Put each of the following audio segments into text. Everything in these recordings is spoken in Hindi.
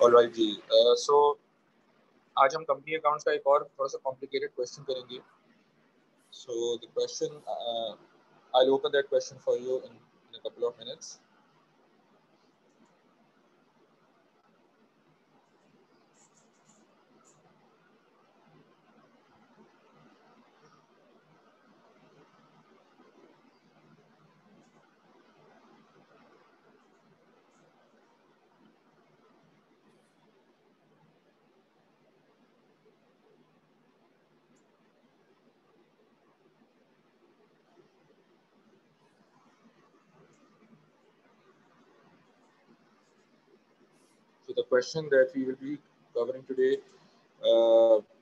ऑलराइट जी। सो आज हम कंपनी अकाउंट्स का एक और थोड़ा सा कॉम्प्लिकेटेड क्वेश्चन करेंगे। So the question I'll open that question for you in a couple of minutes. So the question that we will be covering today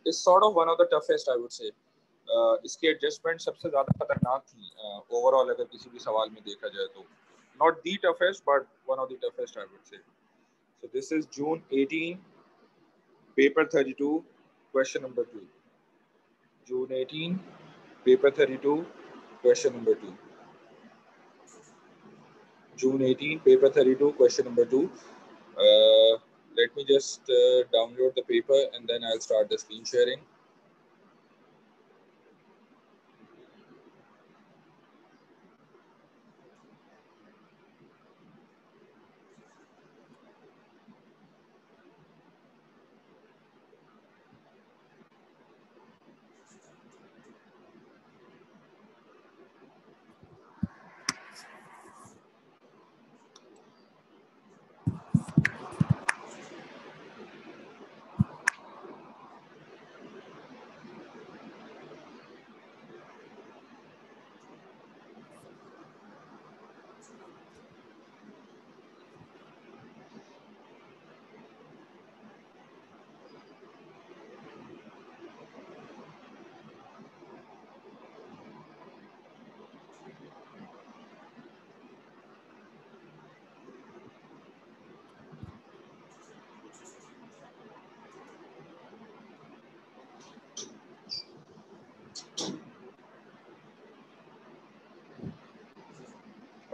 is sort of one of the toughest, I would say. इसकी एडजस्टमेंट सबसे ज़्यादा खतरनाक थी ओवरऑल अगर किसी भी सवाल में देखा जाए तो. Not the toughest, but one of the toughest, I would say. So this is June 18, paper 32, question number 2. June 18, paper 32, question number 2. June 18, paper 32, question number 2. Let me just download the paper and then I'll start the screen sharing.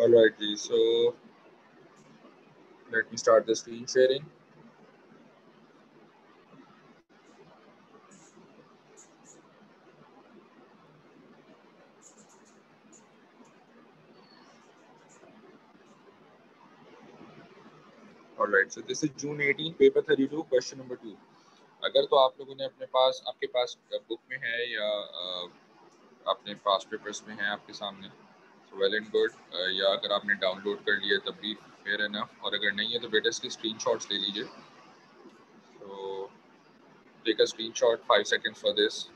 Alright, so let me start the screen sharing. Alright, so this is June 18, paper 32, question number 2. अगर तो आप लोगों ने आपके पास बुक में है या अपने पास पेपर्स में है आपके सामने, so well and good. या अगर आपने डाउनलोड कर लिया तब भी fair enough, और अगर नहीं है तो बेटा इसके स्क्रीनशॉट्स ले लीजिए. So take a screenshot, 5 seconds for this.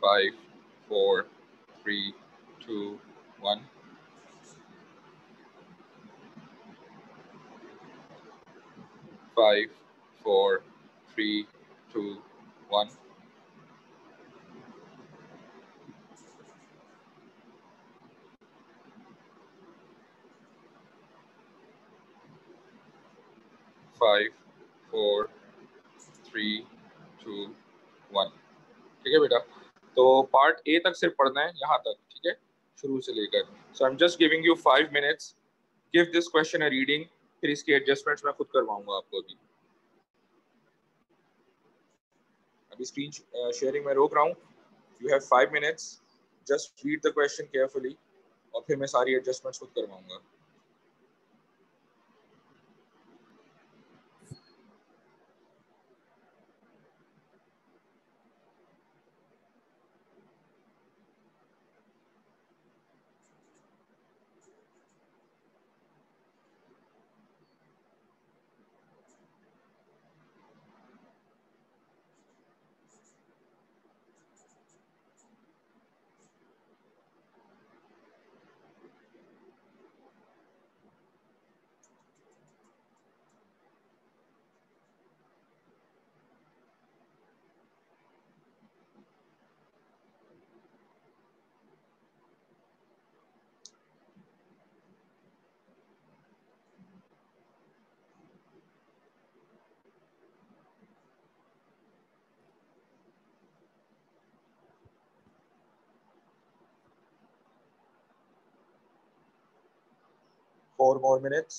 5, 4, 3, 2, 1. 5, 4, 3, 2, 1. 5, 4, 3, 2, 1. ठीक है बेटा, तो पार्ट ए तक सिर्फ पढ़ना है यहाँ तक, ठीक है, शुरू से लेकर. So I am just giving you 5 minutes. Give this question a reading, फिर इसकी एडजस्टमेंट्स मैं खुद करवाऊंगा आपको. अभी स्क्रीन शेयरिंग में रोक रहा हूँ. You have 5 minutes. Just read the question carefully और फिर मैं सारी एडजस्टमेंट्स खुद करवाऊंगा. Four more minutes.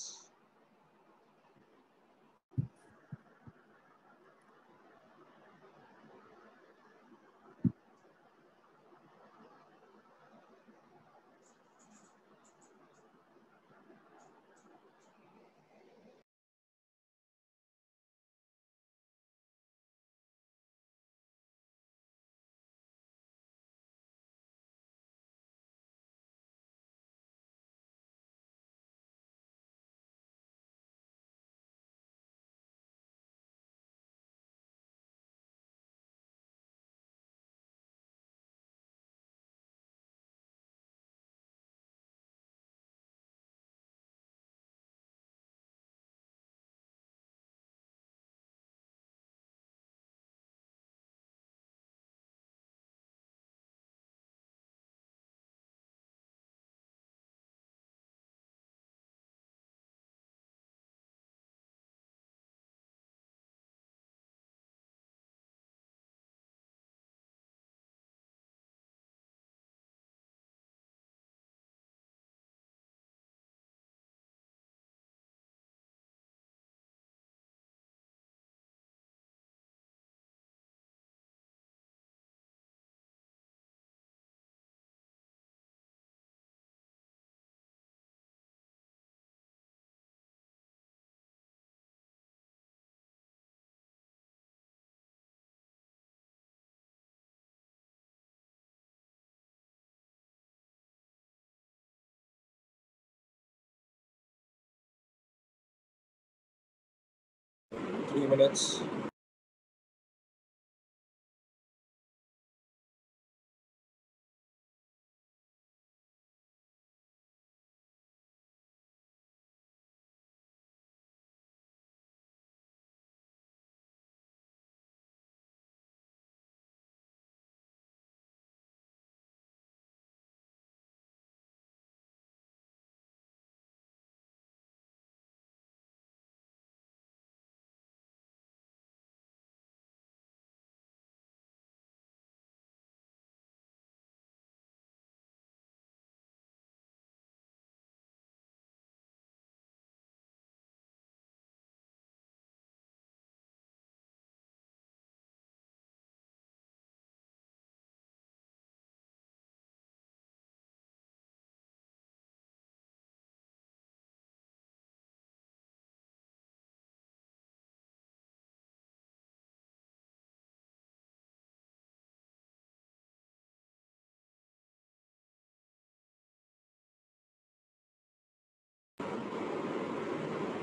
3 minutes.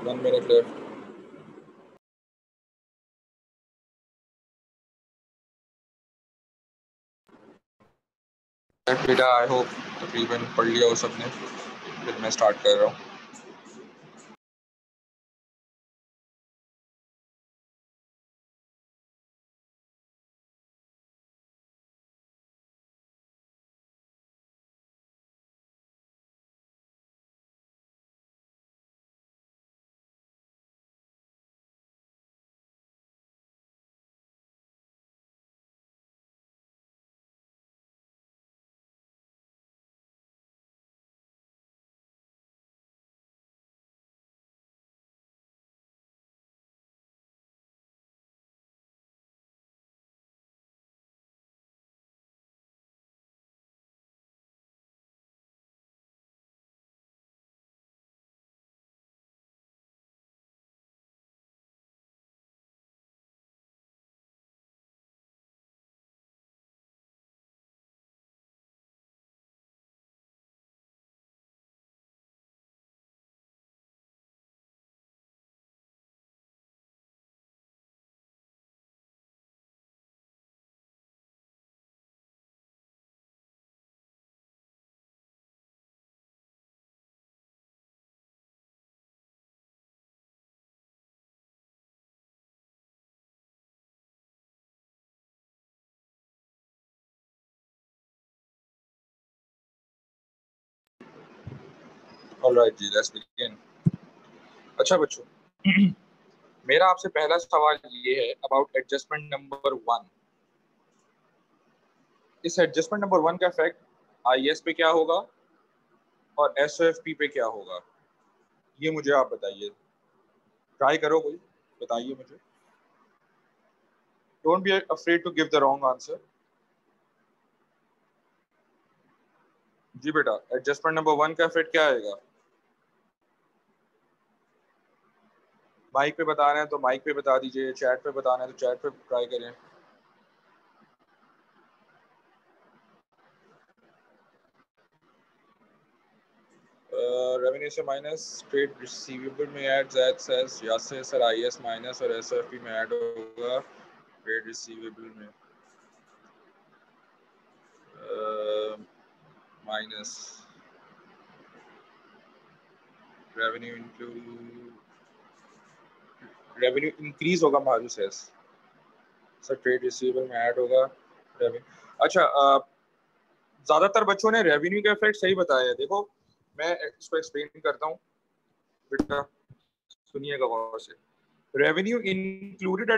One minute left. बेटा आई होप तकरीबन पढ़ लिया हो सबने, फिर मैं स्टार्ट कर रहा हूँ। ऑलराइट जी, लेट्स बिगिन। अच्छा बच्चों, मेरा आपसे पहला सवाल ये है अबाउट एडजस्टमेंट नंबर 1। इस एडजस्टमेंट नंबर 1 का इफेक्ट आईएस पे क्या होगा और एसओएफपी पे क्या होगा, ये मुझे आप बताइए। ट्राई करो, कोई बताइए मुझे। Don't be afraid to give the wrong answer. जी बेटा, एडजस्टमेंट नंबर 1 का इफेक्ट क्या आएगा? माइक पे बता रहे हैं तो माइक पे बता दीजिए, चैट पे बताना है तो चैट पे ट्राई करें। रेवेन्यू से माइनस, ट्रेड रिसीवेबल में add Zaid says, Yasir sir IS minus और एसओएफपी में ऐड होगा ट्रेड रिसीवेबल में माइनस, रेवेन्यू इंक्रीज होगा Maru says sir, trade receivable में ऐड होगा रेवेन्यू। अच्छा, ज्यादातर बच्चों ने रेवेन्यू का इफेक्ट सही बताया है। देखो मैं इसको एक्सप्लेन करता हूँ बेटा, सुनिएगा गौर से। Revenue included a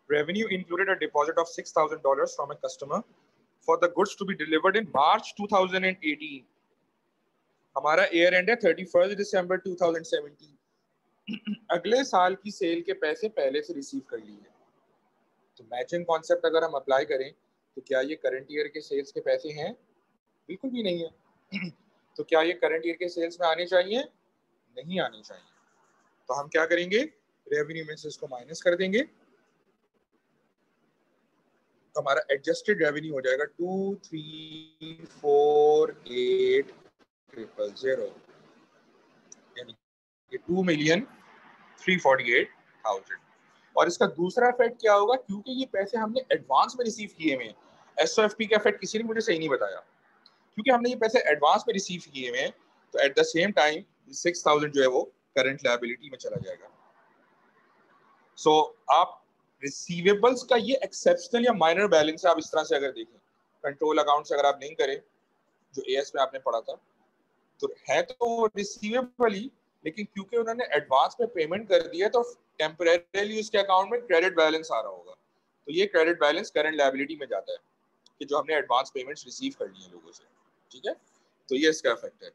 revenue included a deposit of $6,000 from a customer for the goods to be delivered in March 2018. हमारा ईयर एंड है 31 दिसंबर 2017। अगले साल की सेल के पैसे पहले से रिसीव कर लिए। तो मैचिंग कॉन्सेप्ट अगर हम अप्लाई करें तो क्या ये करंट ईयर के सेल्स के पैसे हैं? बिल्कुल भी नहीं है। तो क्या ये करंट ईयर के सेल्स में आने चाहिए? नहीं आने चाहिए। तो हम क्या करेंगे, रेवेन्यू में से इसको माइनस कर देंगे, तो हमारा एडजस्टेड रेवेन्यू हो जाएगा 2,348,000, यानी कि 2,348,000 1000। और इसका दूसरा इफेक्ट क्या होगा, क्योंकि ये पैसे हमने एडवांस में रिसीव किए हुए हैं, एसओएफपी का इफेक्ट किसी ने मुझे सही नहीं बताया, क्योंकि हमने ये पैसे एडवांस में रिसीव किए हुए हैं, तो एट द सेम टाइम 6000 जो है वो करंट लायबिलिटी में चला जाएगा। सो आप रिसीवेबल्स का ये एक्सेप्शनल या माइनर बैलेंस है, आप इस तरह से अगर देखें, कंट्रोल अकाउंट से अगर आप लिंक करें जो एएस में आपने पढ़ा था, तो है तो रिसीवेबल ही, लेकिन क्योंकि उन्होंने एडवांस में पेमेंट कर दिया तो टेम्परेरीली उसके अकाउंट में क्रेडिट बैलेंस आ रहा होगा, तो ये क्रेडिट बैलेंस करंट लायबिलिटी में जाता है कि जो हमने एडवांस पेमेंट्स रिसीव कर ली हैं लोगों से। ठीक है, तो ये इसका इफेक्ट है।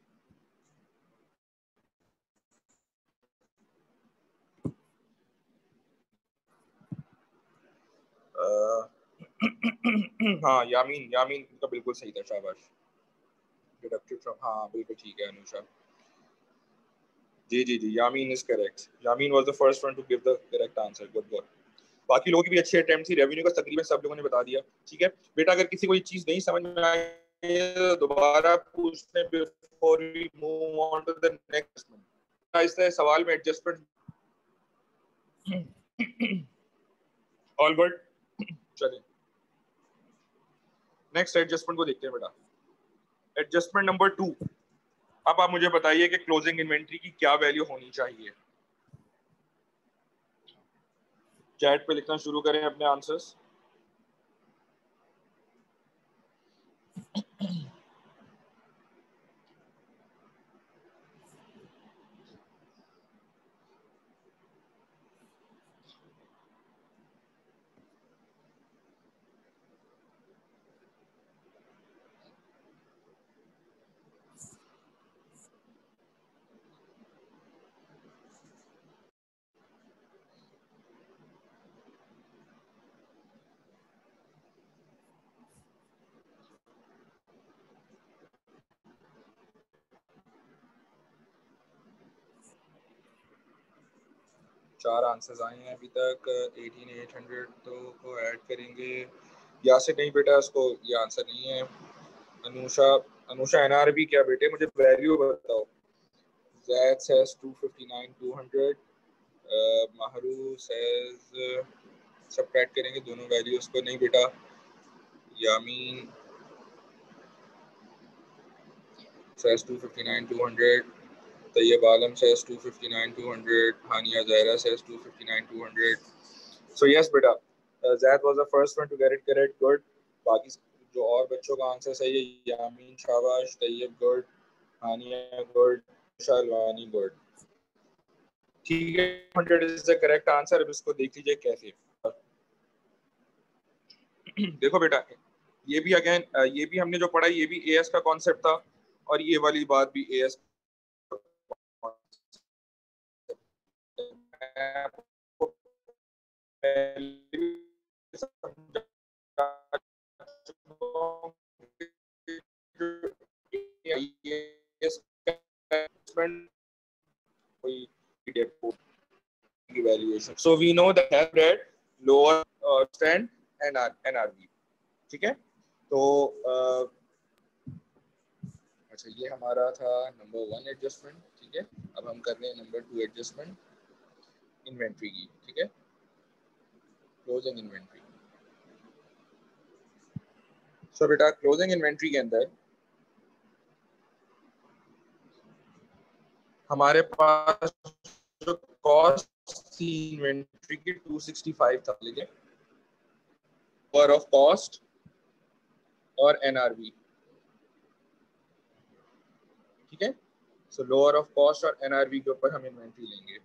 हाँ यामीन, यामीन का बिल्कुल सही था, शाबाश। डिडक्टेड फ्रॉम, हाँ बिल्कुल ठीक है अनुषा। जी जी जी, Yamin is correct, Yamin was the first one to give the correct answer, good good. बाकी लोगों की भी अच्छी अटेम्प्ट थी, रेवेन्यू का तकरीबन सब लोगों ने बता दिया। ठीक है बेटा, अगर किसी को ये चीज नहीं समझ में आई तो दोबारा पूछने before we move on to the next. इस सवाल में एडजस्टमेंट ऑल गुड। चलिए नेक्स्ट एडजस्टमेंट को देखते हैं बेटा। Adjustment number 2। अब आप मुझे बताइए कि क्लोजिंग इन्वेंट्री की क्या वैल्यू होनी चाहिए। चैट पे लिखना शुरू करें अपने आंसर्स। चार आंसर्स आए हैं अभी तक। 18800 तो को ऐड करेंगे। यासिर नहीं बेटा, उसको ये आंसर नहीं है। अनुषा, अनुषा एनआरबी क्या बेटे, मुझे वैल्यू बताओ। Zed says 259 200। महरू says सबट्रैक्ट करेंगे दोनों वैल्यूज को, नहीं बेटा। यामीन says 259 200। तैयब आलम says 259 200। हानिया ज़हरा says 259 200। So yes बेटा, Zed was the first one to get it correct, good। बाकी जो और बच्चों का आंसर सही है, यामीन शाबाश, तैयब गुड, हानिया गुड, शालवानी गुड। ठीक है, 100 इज द करेक्ट आंसर। अब इसको देख लीजिए कैसे। देखो बेटा, ये भी अगेन ये भी हमने जो पढ़ा, ये भी एएस का कॉन्सेप्ट था, और ये वाली बात भी as. So we know that have read lower stand and NRV। ठीक है, तो अच्छा ये हमारा था नंबर 1 एडजस्टमेंट। ठीक है, अब हम कर रहे हैं नंबर 2 एडजस्टमेंट इन्वेंट्री की। ठीक है, क्लोजिंग इन्वेंट्री। सो बेटा क्लोजिंग इन्वेंट्री के अंदर हमारे पास जो कॉस्ट थी इन्वेंट्री की 265 था, ठीक है, पर ऑफ कॉस्ट और एनआरवी। ठीक है, सो लोअर ऑफ कॉस्ट और एनआरवी के ऊपर हम इन्वेंट्री लेंगे।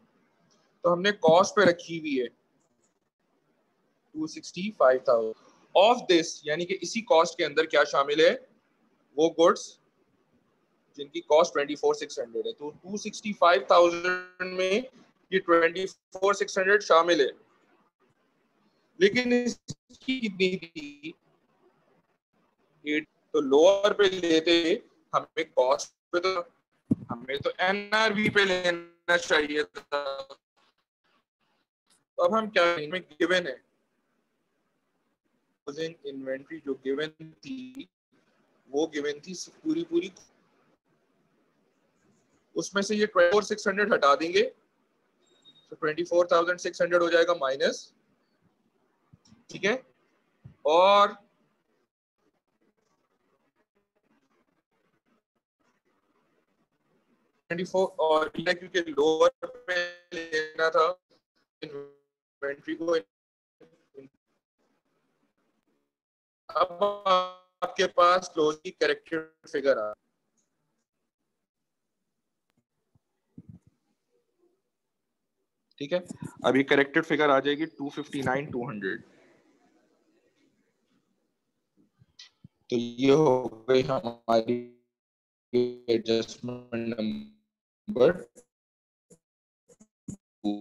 तो हमने कॉस्ट पे रखी हुई है 265,000। ऑफ दिस यानी कि इसी कॉस्ट के अंदर क्या शामिल है, वो गुड्स जिनकी कॉस्ट 24,600 है। तो 265,000 में ये 24,600 शामिल है, लेकिन इसकी कितनी थी 8। तो लोअर पे लेते हमें कॉस्ट पे, तो हमें तो एनआरवी पे लेना चाहिए था। तो अब हम क्या, में गिवन है इन्वेंट्री जो गिवन थी, वो गिवन थी पूरी पूरी, उसमें से ये 24,600 हटा देंगे, तो 24,600 हो जाएगा माइनस, ठीक है, और 24 और ये क्योंकि लोअर पे लेना था इन्वेंट्री को, अब आपके पास क्लोज की करेक्टेड फिगर आ, ठीक है, अब ये करेक्टेड फिगर आ जाएगी 259,200। तो ये हो गई हमारी एडजस्टमेंट नंबर 2।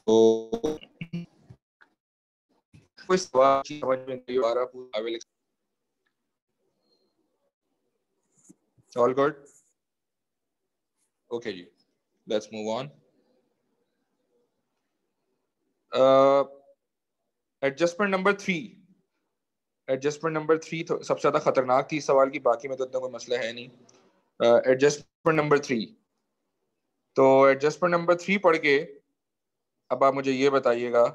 तो कोई सवाल समझ में नहीं आ रहा, ऑल गुड, ओके जी, let's move on. Adjustment number 3, adjustment number 3 तो सबसे ज्यादा खतरनाक थी इस सवाल की, बाकी में तो इतना कोई मसला है नहीं। एडजस्टमेंट नंबर 3, तो एडजस्टमेंट नंबर 3 पढ़ के अब आप मुझे ये बताइएगा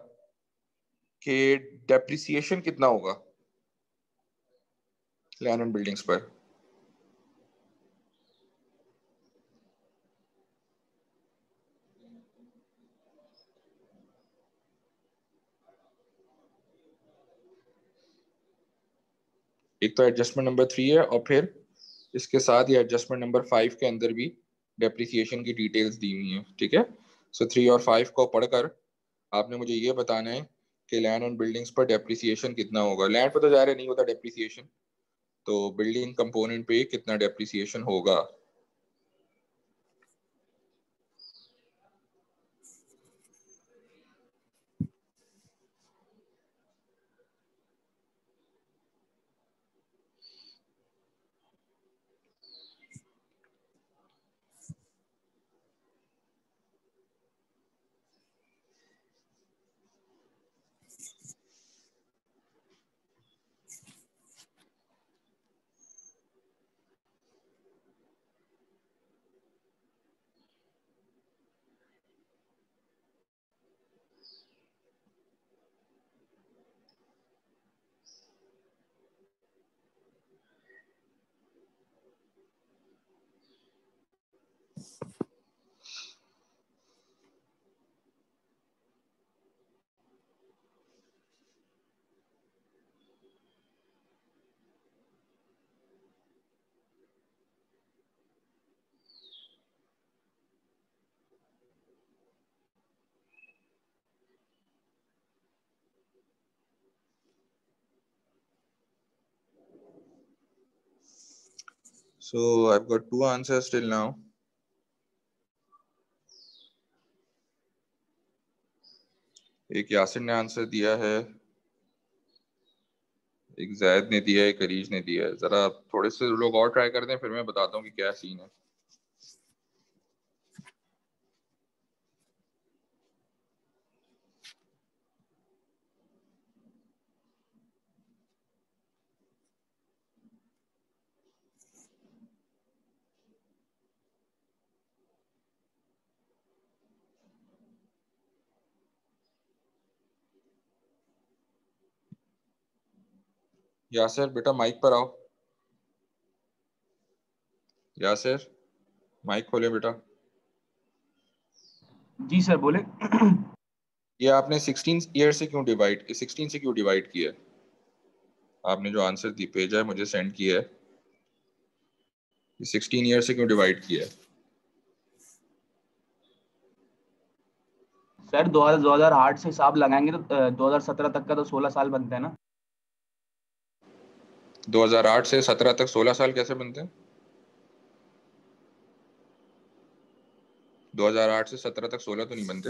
कि डेप्रिसिएशन कितना होगा लैंड एंड बिल्डिंग्स पर। एक तो एडजस्टमेंट नंबर 3 है और फिर इसके साथ ही एडजस्टमेंट नंबर 5 के अंदर भी डेप्रिसिएशन की डिटेल्स दी हुई हैं, ठीक है। सो 3 और 5 को पढ़कर आपने मुझे ये बताना है कि लैंड एंड बिल्डिंग्स पर डेप्रिसिएशन कितना होगा। लैंड पर तो ज़ाहिर नहीं होता डेप्रिसिएशन, तो बिल्डिंग कंपोनेंट पे कितना डेप्रिसिएशन होगा। So I've got 2 answers till now. एक यासिर ने आंसर दिया है, एक जैद ने दिया है, एक अरीज ने दिया है। जरा थोड़े से लोग और ट्राई कर दें, फिर मैं बताता हूँ कि क्या सीन है। यासिर बेटा माइक पर आओ, यासिर माइक खोले बेटा। जी सर बोले। ये आपने 16 ईयर से क्यों डिवाइड, 16 से क्यों डिवाइड किया है? आपने जो आंसर दी भेजा है मुझे सेंड किया है, 16 ईयर से क्यों डिवाइड किया है? सर 2008 से हिसाब लगाएंगे तो 2017 तक का तो 16 साल बनते हैं ना। 2008 से 17 तक 16 साल कैसे बनते हैं? 2008 से 17 तक 16 तो नहीं बनते।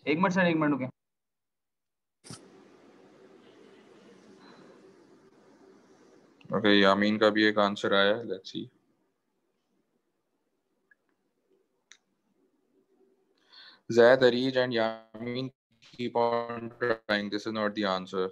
एक मिनट सर, एक मिनट रुके। ओके, यामीन का भी एक आंसर आया है, let's see. Zaid, Arij and Yamin keep on trying. This is not the answer.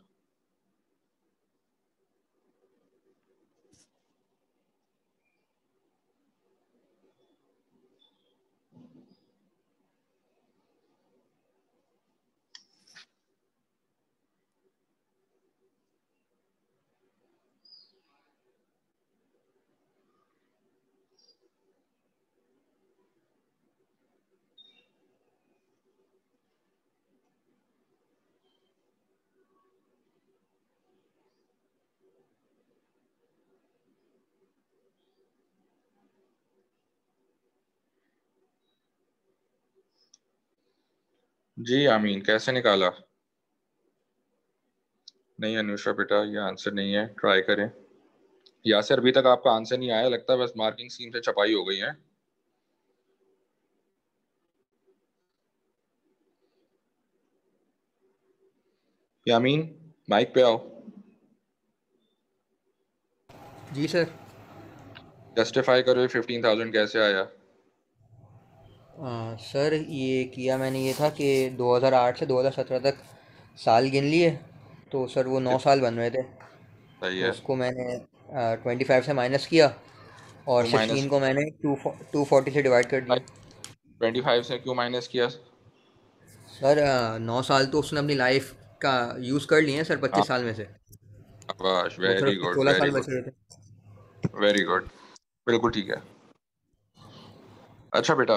जी आमीन, कैसे निकाला? नहीं अनुषा बेटा, ये आंसर नहीं है, ट्राई करें। यासर, अभी तक आपका आंसर नहीं आया लगता, बस मार्किंग स्कीम से छपाई हो गई है। यामीन, माइक पे आओ। जी सर। जस्टिफाई करो ये 15,000 कैसे आया? सर ये किया मैंने, ये था कि 2008 से 2017 तक साल गिन लिए, तो सर वो 9 साल बन रहे थे। सही तो है। उसको मैंने 25 से माइनस किया और क्यों माइनस? 16 को मैंने 240 से डिवाइड कर दिया। 25 से क्यों माइनस किया? सर 9 साल तो उसने अपनी लाइफ का यूज़ कर लिए हैं सर, हाँ, 25 साल में से। शाबाश, तो सर वेरी उसके गुड 16 वेरी साल बच गुड रहे थे। वेरी गुड, बिल्कुल ठीक है। अच्छा बेटा,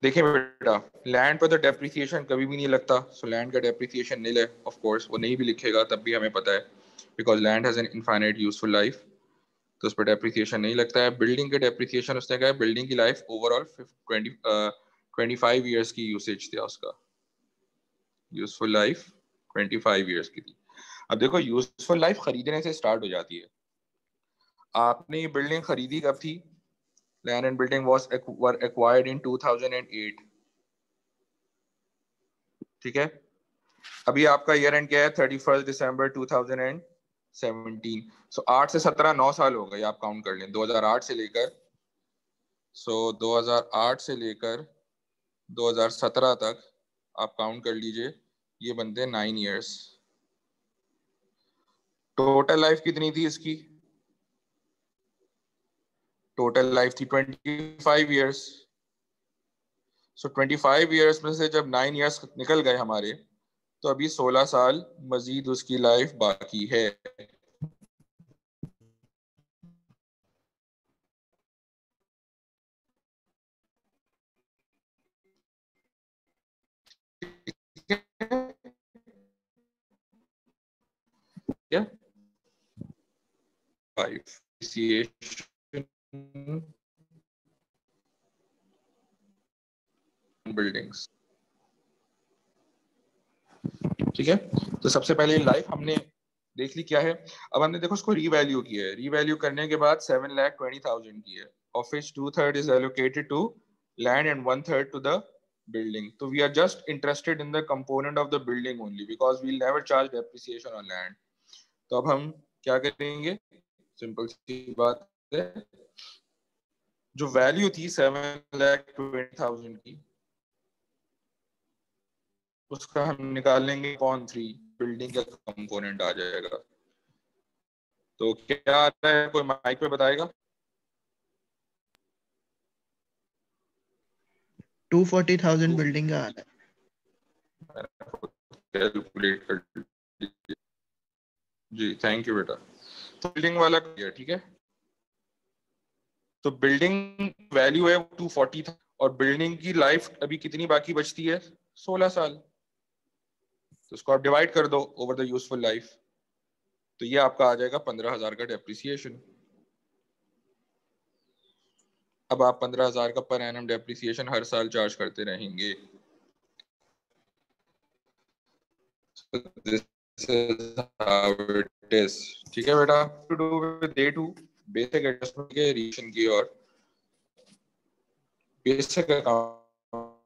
देखिए बेटा, लैंड पर तो डेप्रिसिएशन कभी भी नहीं लगता, सो लैंड का डेप्रिसिएशन नील है। ऑफ कोर्स वो नहीं भी लिखेगा तब भी हमें पता है, because land has an infinite useful life, तो उस पर डेप्रिसिएशन नहीं लगता है। बिल्डिंग के डेप्रिसिएशन उसने कहा है, बिल्डिंग की लाइफ ओवरऑल 25 ईयर्स की यूसेज थी उसका, यूजफुल लाइफ 25 ईयर्स की थी। अब देखो, यूजफुल लाइफ खरीदने से स्टार्ट हो जाती है। आपने ये बिल्डिंग खरीदी कब थी? Land and building were acquired इन 2008, ठीक है। अभी आपका ईयर एंड क्या है? 31 दिसंबर 2017। सो 8 से 17 9 साल हो गए, आप काउंट कर लें 2008 से लेकर, 2008 से लेकर 2017 तक आप काउंट कर लीजिए, ये बनते हैं 9 ईयर्स। टोटल लाइफ कितनी थी इसकी? टोटल लाइफ थी 25 ईयर्स। सो 25 ईयर्स में से जब 9 ईयर्स निकल गए हमारे, तो अभी 16 साल मजीद उसकी लाइफ बाकी है। क्या? 5 ठीक है। तो सबसे पहले लाइफ हमने देख ली क्या है। अब हमने देखो उसको रीवैल्यू किया है, रीवैल्यू करने के बाद 7,20,000 की है, of which 2/3 is allocated to land and 1/3 to the building. So we are just interested in the component of the building only because we'll never charge depreciation on land. तो अब हम क्या करेंगे? सिंपल सी बात है, जो वैल्यू थी 7,20,000 की, उसका हम निकाल लेंगे अपॉन 3, बिल्डिंग का कंपोनेंट आ जाएगा। तो क्या आ रहा है, कोई माइक पे बताएगा? 240,000 बिल्डिंग का आ रहा है। कैलकुलेट कर लीजिए। जी थैंक यू बेटा। तो बिल्डिंग वाला किया, ठीक है। तो बिल्डिंग वैल्यू है 240 था, और बिल्डिंग की लाइफ अभी कितनी बाकी बचती है? 16 साल। तो उसको आप डिवाइड कर दो ओवर द यूजफुल लाइफ, तो ये आपका आ जाएगा 15,000 का डेप्रिसिएशन। अब आप 15,000 का पर एनम डेप्रिसिएशन हर साल चार्ज करते रहेंगे। This is how it is, ठीक है बेटा। To do with day two basic adjustment के रिएक्शन की, और बेसिक अकाउंट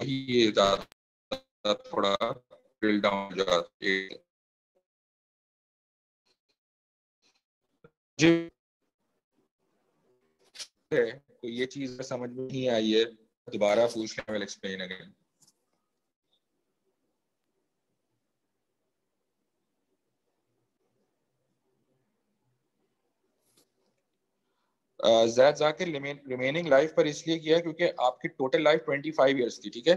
ही ये ज्यादा थोड़ा ड्रिल डाउन हो जाता है। जी तो ये चीज समझ में नहीं आई है, दोबारा पूछ लें, will explain again. Zaid Zakir, remaining life पर इसलिए किया क्योंकि आपकी टोटल लाइफ 25 ईयर्स थी, ठीक है।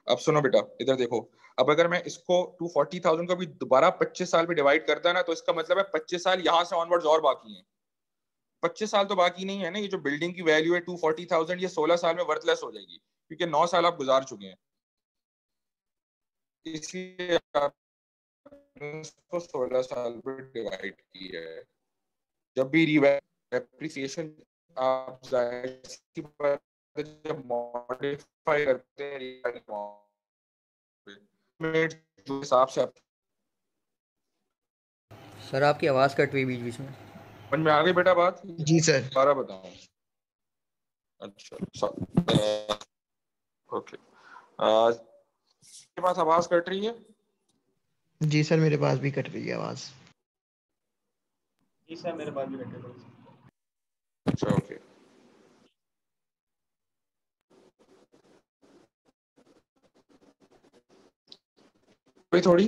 अब सुनो बेटा, इधर देखो। अब अगर मैं इसको 240,000 को भी दोबारा 25 साल में डिवाइड करता ना, तो इसका मतलब है 25 साल यहाँ से ऑनवर्ड्स और बाकी हैं। 25 साल तो बाकी नहीं है ना, ये जो बिल्डिंग की वैल्यू है 240,000, ये 16 साल में वर्थलेस हो जाएगी, क्योंकि 9 साल आप गुजार चुके हैं। इसलिए आपने इसको 16 साल में डिवाइड किया है। जब भी डेप्रिसिएशन आप जब मॉडिफाई करते हैं जो हिसाब से आप सर आपकी आवाज़ कट रही बीच बीच में। समझ में आ गई बेटा बात? जी सर। दोबारा बताऊं? अच्छा ओके। आपके पास आवाज कट रही है? जी सर, मेरे पास भी कट रही है आवाज। जी सर मेरे पास भी कट रही है। अच्छा ओके। कोई थोड़ी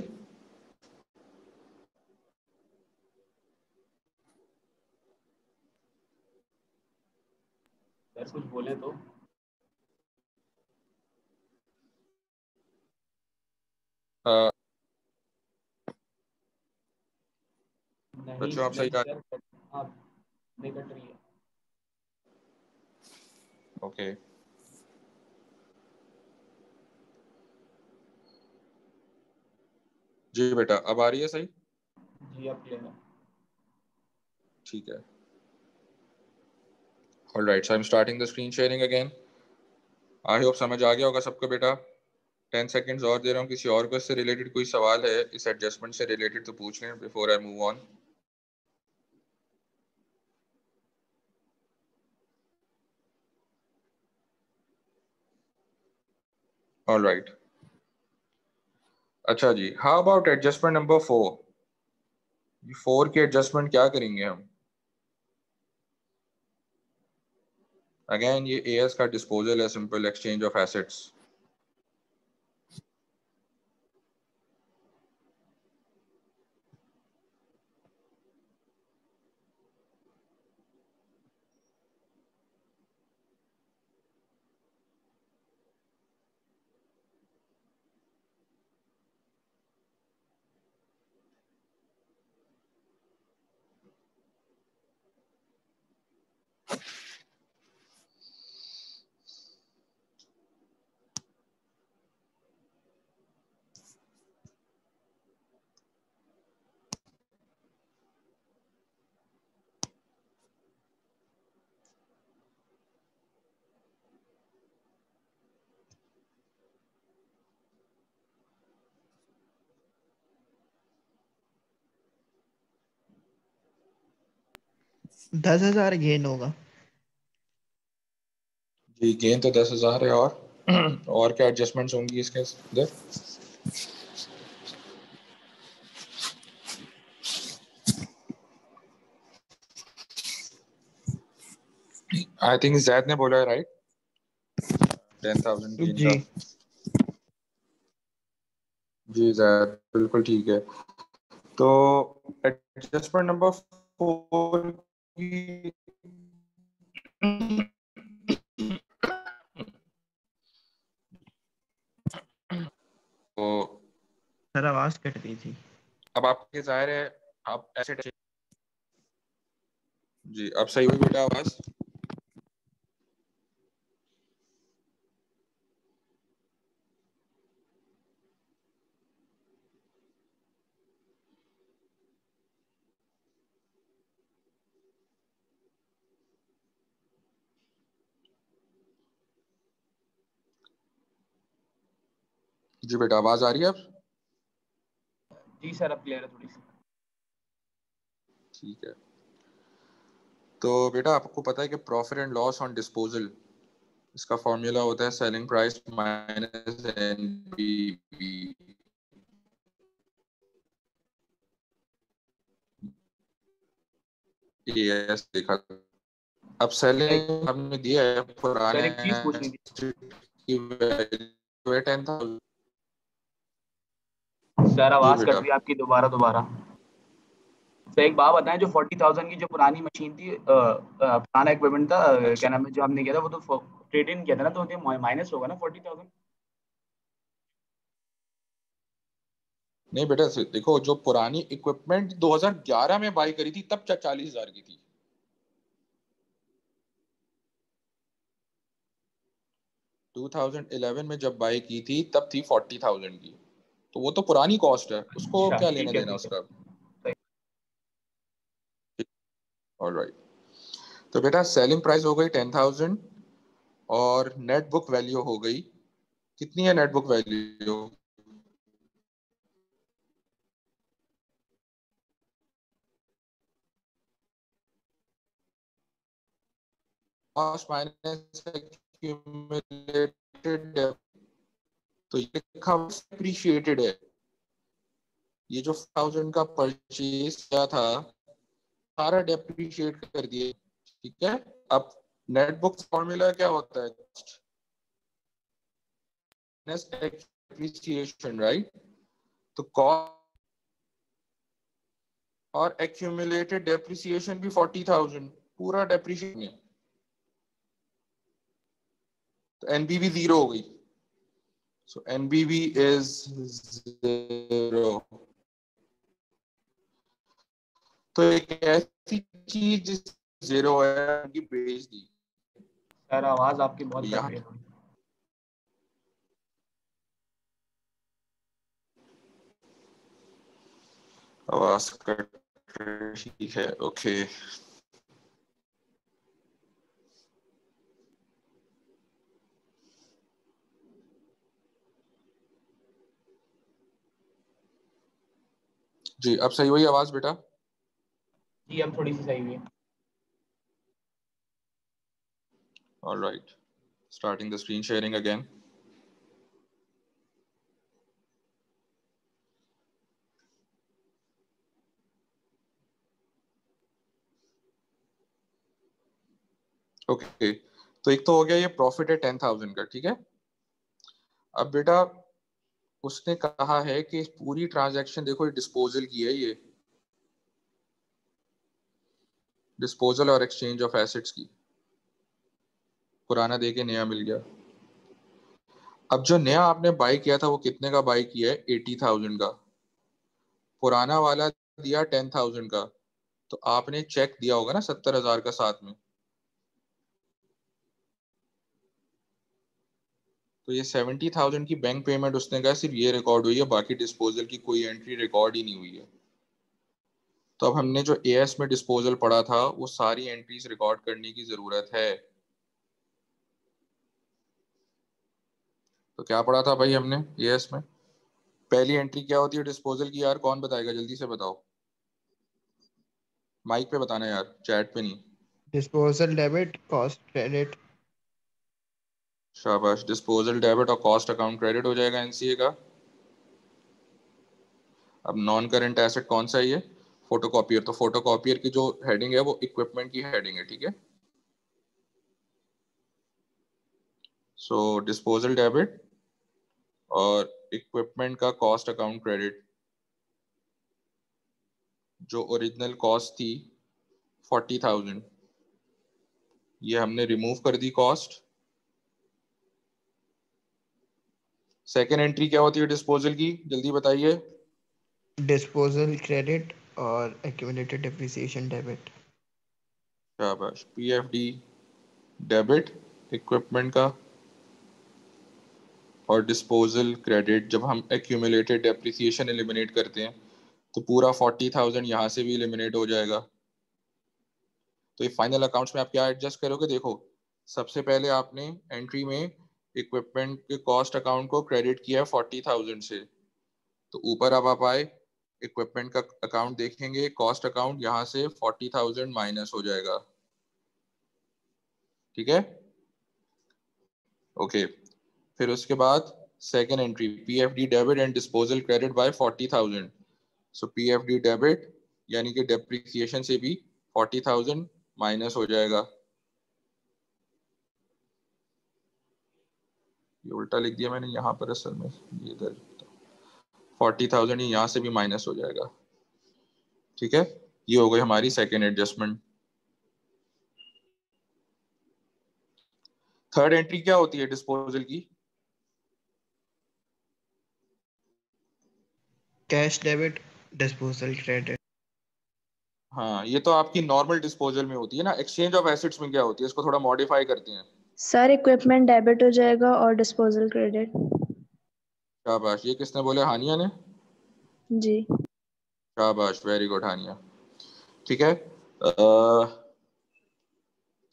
सर कुछ बोले तो। नहीं बच्चों आप सही कहा। सर आप नहीं कट रही है। ओके जी बेटा, अब आ रही है सही? जी अब क्लियर है। ठीक है। Alright, so I am starting the screen sharing again. I hope समझ आ गया होगा सबको बेटा। 10 सेकेंड्स और दे रहा हूँ, किसी और को इससे रिलेटेड कोई सवाल है, इस एडजस्टमेंट से रिलेटेड, तो पूछ लें before I move on. Alright अच्छा जी, हाउ अबाउट एडजस्टमेंट नंबर 4? 4 की एडजस्टमेंट क्या करेंगे हम? अगेन ये एएस का डिस्पोजल है, सिंपल एक्सचेंज ऑफ एसेट्स। दस हजार गेन होगा। जी गेन तो 10,000 है। और क्या एडजस्टमेंट्स होंगी इसके अंदर? आई थिंक जैद ने बोला है राइट, 10,000 गेन जी का। जी जैद बिल्कुल ठीक है। तो एडजस्टमेंट नंबर 4 की तो सर आवाज कट रही थी। अब आपके जाहिर है आप ऐसे जी, अब सही हुई बेटा आवाज? जी बेटा आवाज आ रही है अब? जी सर अब क्लियर है थोड़ी सी। ठीक है। तो बेटा आपको पता है कि profit and loss on disposal, इसका फॉर्मूला होता है selling price minus NPV. As देखा। अब सेलिंग हमने दिया है सर पुराने एक चीज पूछनी थी। की वैल्यू 10,000। सर जी आवाज कट बेटा। रही है आपकी, दोबारा दोबारा। सर एक बात बताएं, जो 40,000 की जो पुरानी मशीन थी, पुराना इक्विपमेंट था, क्या अच्छा नाम है, जो हमने किया था वो तो ट्रेड इन किया था ना, तो माइनस होगा ना 40,000। नहीं बेटा देखो, जो पुरानी इक्विपमेंट 2011 में बाई करी थी तब 40,000 की थी। 2011 में जब बाई की थी तब थी 40,000 की। तो वो तो पुरानी कॉस्ट है, उसको अच्छा क्या लेना ठीक है देना ठीक है। उसका। सही। ऑलराइट। तो बेटा सेलिंग प्राइस हो गई 10,000 और नेट बुक वैल्यू हो गई, कितनी है net book value? Cost minus accumulated, तो ये लिखा अप्रिशिएटेड है। ये जो 1000 का परचेज किया था सारा डेप्रिशिएट कर दिए, ठीक है। अब नेट बुक फॉर्मूला क्या होता है? Depreciation, right. तो कॉस्ट और एक्यूमुलेटेड डेप्रिसिएशन भी 40,000 पूरा डेप्रिशिएशन है, तो एनबीवी 0 हो गई। सो एनबीवी इज 0। तो एक ऐसी चीज जिस 0 है उनकी बेच दी। सर आवाज आपकी बहुत कट यहाँ रही है। आवाज कट रही है, ओके। जी अब सही हुई आवाज बेटा? जी अब थोड़ी सी सही हुई है। All right, starting the screen sharing again. Okay तो एक तो हो गया ये प्रॉफिट है 10,000 का, ठीक है। अब बेटा उसने कहा है कि पूरी ट्रांजैक्शन देखो ये डिस्पोजल की है, ये डिस्पोजल और एक्सचेंज ऑफ एसेट्स की। पुराना दे के नया मिल गया। अब जो नया आपने बाई किया था वो कितने का बाई किया है? 80,000 का। पुराना वाला दिया 10,000 का, तो आपने चेक दिया होगा ना 70,000 का साथ में। तो ये 70,000 की बैंक पेमेंट उसने कहा सिर्फ ये रिकॉर्ड हुई है, बाकी डिस्पोजल की कोई एंट्री रिकॉर्ड ही नहीं हुई है। तो अब हमने जो एएस में डिस्पोजल पढ़ा था वो सारी एंट्रीज रिकॉर्ड करने की जरूरत है। तो क्या पढ़ा था भाई हमने एएस में? पहली एंट्री क्या होती है डिस्पोजल की यार, कौन बताएगा? जल्दी से बताओ, माइक पे बताना यार, चैट पे नहीं। Disposal debit, cost credit. शाबाश, डिस्पोजल डेबिट और कॉस्ट अकाउंट क्रेडिट हो जाएगा एनसीए का। अब नॉन करेंट एसेट कौन सा है ये? फोटोकॉपियर। तो फोटोकॉपियर की जो हेडिंग है वो इक्विपमेंट की हेडिंग है, ठीक है। सो डिस्पोजल डेबिट और इक्विपमेंट का कॉस्ट अकाउंट क्रेडिट, जो ओरिजिनल कॉस्ट थी 40,000, ये हमने रिमूव कर दी कॉस्ट। सेकेंड एंट्री क्या होती है डिस्पोजल की, जल्दी बताइए। डिस्पोजल क्रेडिट और एक्यूमुलेटेड डेप्रिसिएशन डेबिट। शाबाश, पीएफडी डेबिट इक्विपमेंट का और डिस्पोजल क्रेडिट। जब हम एक्यूमुलेटेड डेप्रिसिएशन एलिमिनेट करते हैं तो पूरा 40,000 यहाँ से भी एलिमिनेट हो जाएगा। तो ये फाइनल अकाउंट्स में आप क्या एडजस्ट करोगे? देखो सबसे पहले आपने एंट्री में इक्विपमेंट के कॉस्ट अकाउंट को क्रेडिट किया 40,000 से, तो ऊपर अब आप आए इक्विपमेंट का अकाउंट देखेंगे, कॉस्ट अकाउंट यहाँ से 40,000 माइनस हो जाएगा, ठीक है। ओके फिर उसके बाद second entry PFD debit and disposal credit by 40,000। So PFD debit यानी कि डेप्रिसिएशन से भी 40,000 माइनस हो जाएगा। ये उल्टा लिख दिया मैंने यहाँ पर, असल में ये इधर 40,000 यहाँ से भी माइनस हो जाएगा, ठीक है। ये हो गई हमारी सेकेंड एडजस्टमेंट। थर्ड एंट्री क्या होती है डिस्पोजल की? Cash debit, disposal credit. हाँ ये तो आपकी नॉर्मल डिस्पोजल में होती है ना। एक्सचेंज ऑफ एसेट्स में क्या होती है, इसको थोड़ा मॉडिफाई करते हैं। सर इक्विपमेंट डेबिट हो जाएगा और डिस्पोजल क्रेडिट। शाबाश, ये किसने बोले? हानिया ने। जी। शाबाश, वेरी गुड हानिया, ठीक है।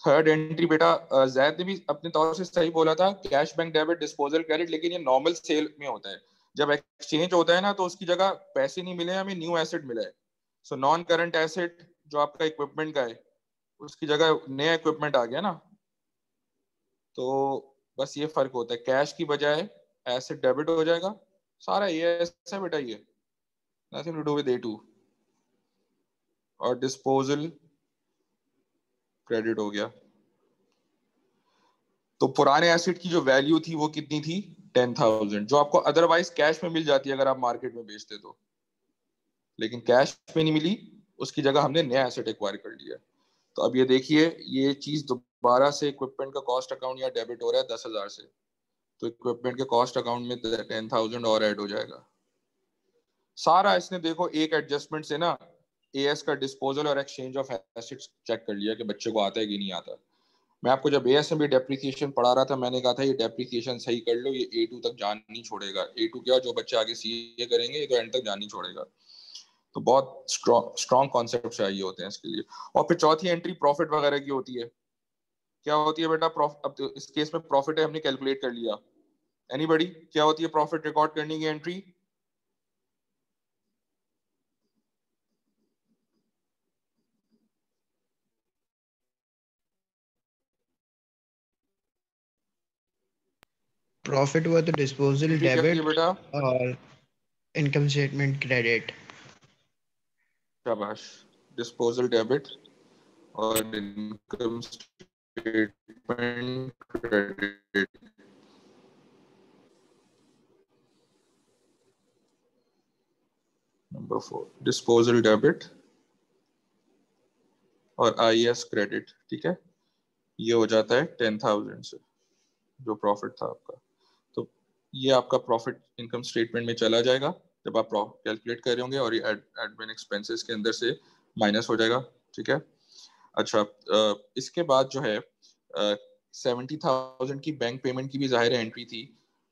थर्ड एंट्री बेटा जैद ने भी अपने तौर से सही बोला था, cash bank debit disposal credit, लेकिन ये नॉर्मल सेल में होता है। जब एक्सचेंज होता है ना तो उसकी जगह पैसे नहीं मिले, हमें न्यू एसेट मिला है। सो नॉन करंट एसेट जो आपका इक्विपमेंट का है उसकी जगह नया इक्विपमेंट आ गया ना, तो बस ये फर्क होता है, कैश की बजाय एसेट डेबिट हो जाएगा। सारा ये ऐसा बेटा, ये nothing to do with A2। और डिस्पोजल क्रेडिट हो गया। तो पुराने एसेट की जो वैल्यू थी वो कितनी थी, 10,000, जो आपको अदरवाइज कैश में मिल जाती है अगर आप मार्केट में बेचते तो, लेकिन कैश में नहीं मिली, उसकी जगह हमने नया एसेट एक्वायर कर लिया। तो अब ये देखिए, ये चीज दोबारा से इक्विपमेंट का कॉस्ट अकाउंट या डेबिट हो रहा है 10,000 से, तो इक्विपमेंट के कॉस्ट अकाउंट में 10,000 और ऐड हो जाएगा। सारा इसने देखो एक एडजस्टमेंट से ना एएस का डिस्पोजल और एक्सचेंज ऑफ एसेट्स चेक कर लिया कि बच्चे को आता है कि नहीं आता। मैं आपको जब एएस में भी डेप्रिसिएशन पढ़ा रहा था, मैंने कहा था ये डेप्रिसिएशन सही कर लो, ये A2 तक जान नहीं छोड़ेगा। A2 क्या, जो बच्चे आगे सीए करेंगे ये तो एंड तक जान नहीं छोड़ेगा। तो बहुत स्ट्रॉन्ग कॉन्सेप्ट चाहिए होते हैं इसके लिए। और फिर चौथी एंट्री प्रॉफिट वगैरह की होती है। क्या होती है बेटा अब तो इस केस में प्रॉफिट है, हमने कैलकुलेट कर लिया। एनीबॉडी, क्या होती है प्रॉफिट रिकॉर्ड करने की एंट्री? प्रॉफिट हुआ तो डिस्पोजल एंट्री क्या होती है डेबिट बेटा? और इनकम स्टेटमेंट क्रेडिट। शाबाश, डिस्पोजल डेबिट और income statement credit. Number 4 disposal debit और IS क्रेडिट, ठीक है। ये हो जाता है 10,000 से जो प्रॉफिट था आपका। तो ये आपका प्रॉफिट इनकम स्टेटमेंट में चला जाएगा जब आप कैलकुलेट कर रहे होंगे, और ये एडमिन एक्सपेंसेस के अंदर से माइनस हो जाएगा, ठीक है। अच्छा, इसके बाद जो है 70,000 की बैंक पेमेंट की भी जाहिर एंट्री थी,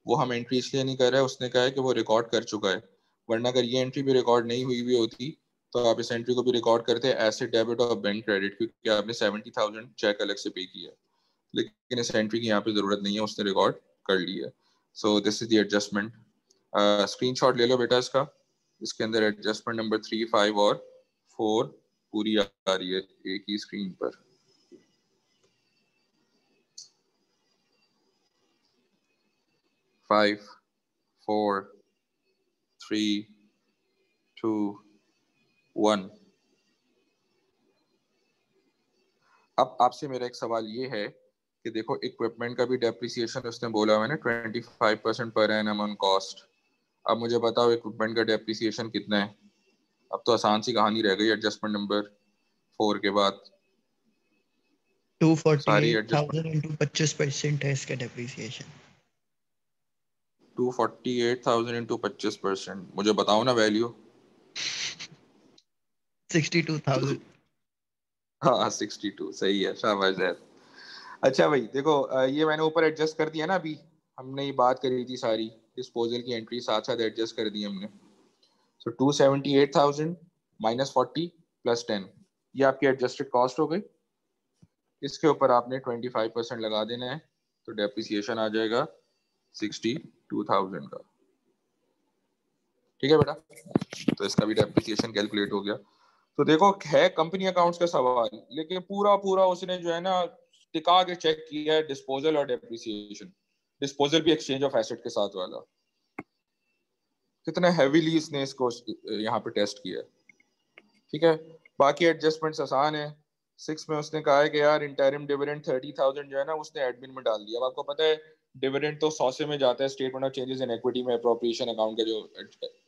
वो हम एंट्री इसलिए नहीं कर रहे, उसने कहा है कि वो रिकॉर्ड कर चुका है, वरना अगर ये एंट्री भी रिकॉर्ड नहीं हुई हुई होती तो आप इस एंट्री को भी रिकॉर्ड करते एसेट डेबिट और बैंक क्रेडिट, क्योंकि आपने 70,000 चेक अलग से पे किया है। लेकिन इस एंट्री की यहाँ पे जरूरत नहीं है, उसने रिकॉर्ड कर ली है। So this is the adjustment. Screenshot ले लो बेटा इसका, इसके अंदर एडजस्टमेंट नंबर 3, 5 और 4 पूरी आ रही है एक ही स्क्रीन पर। फाइव, 4, 3, 2, 1। अब आपसे मेरा एक सवाल ये है कि देखो इक्विपमेंट का भी डेप्रिसिएशन उसने बोला हुआ है ना 25% पर एनम ऑन कॉस्ट। अब मुझे बताओ इक्विपमेंट का डेप्रिसिएशन कितना है? अब तो आसान सी कहानी रह गई एडजस्टमेंट नंबर 4 के बाद। सारी 248,000 एडजस्टमेंट इंटू 25% है इसका डेप्रिसिएशन। 248,000 इंटू 25%, मुझे बताओ ना वैल्यू। 62,000। हाँ 62, सही है, शाबाश ज़ैद। अच्छा भाई देखो, ये मैंने ऊपर एडजस्ट कर दिया ना, अभी हमने ये बात करी थी सारी डिस्पोजल की एंट्री साथ साथ एडजस्ट कर दी हमने। सो 278,000 माइनस 40 प्लस 10, ये आपकी एडजस्टेड कॉस्ट हो गई। इसके ऊपर आपने 25% लगा देना है, तो डेप्रिसिएशन आ जाएगा 62,000 का, ठीक है बेटा। तो इसका भी डेप्रिसिएशन कैलकुलेट हो गया। तो देखो है कंपनी अकाउंट्स का सवाल, लेकिन पूरा पूरा उसने जो है ना टिका के चेक किया है डिस्पोजल और डेप्रिसिएशन। डिस्पोजल भी एक्सचेंज ऑफ एसेट के साथ वाला, कितना हैवीली इसने इसको यहाँ पे टेस्ट किया है, ठीक है। बाकी एडजस्टमेंट्स आसान है। 6 में उसने कहा है कि यार इंटरिम डिविडेंड 30,000 जो है ना उसने एडमिन में डाल दिया। अब आपको पता है डिविडेंड तो 100 से में जाता है, statement of changes in equity में अप्रोप्रिएशन अकाउंट का जो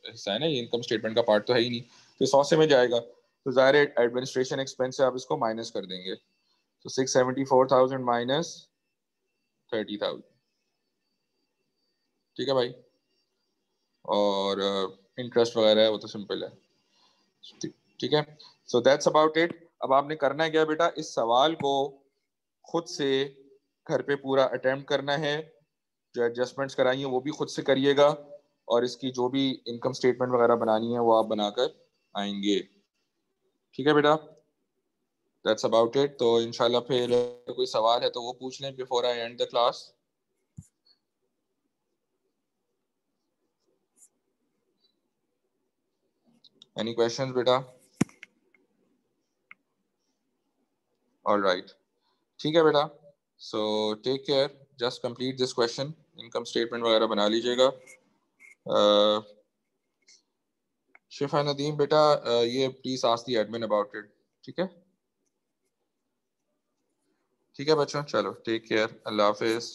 हिस्सा है ना, ये इनकम स्टेटमेंट का पार्ट तो है ही नहीं, तो 100 से में जाएगा, तो जाहिर है एडमिनिस्ट्रेशन एक्सपेंस से आप इसको माइनस कर देंगे। तो 674,000 माइनस 30,000, ठीक है भाई। और इंटरेस्ट वगैरह है वो तो सिंपल है, ठीक है। So that's about it. अब आपने करना है क्या बेटा, इस सवाल को खुद से घर पे पूरा अटेम्प्ट करना है, जो एडजस्टमेंट्स कराई हैं वो भी खुद से करिएगा, और इसकी जो भी इनकम स्टेटमेंट वगैरह बनानी है वो आप बनाकर आएंगे, ठीक है बेटा। That's about it. तो इंशाल्लाह फिर कोई सवाल है तो वो पूछ लें before I end the class. Any questions बेटा? ऑलराइट, ठीक है बेटा। So take care, just complete this question, income statement वगैरह बना लीजिएगा। शिफा नदीम बेटा, ये please ask the admin about it. ठीक है, ठीक है बच्चों, चलो टेक केयर, अल्लाह हाफिज।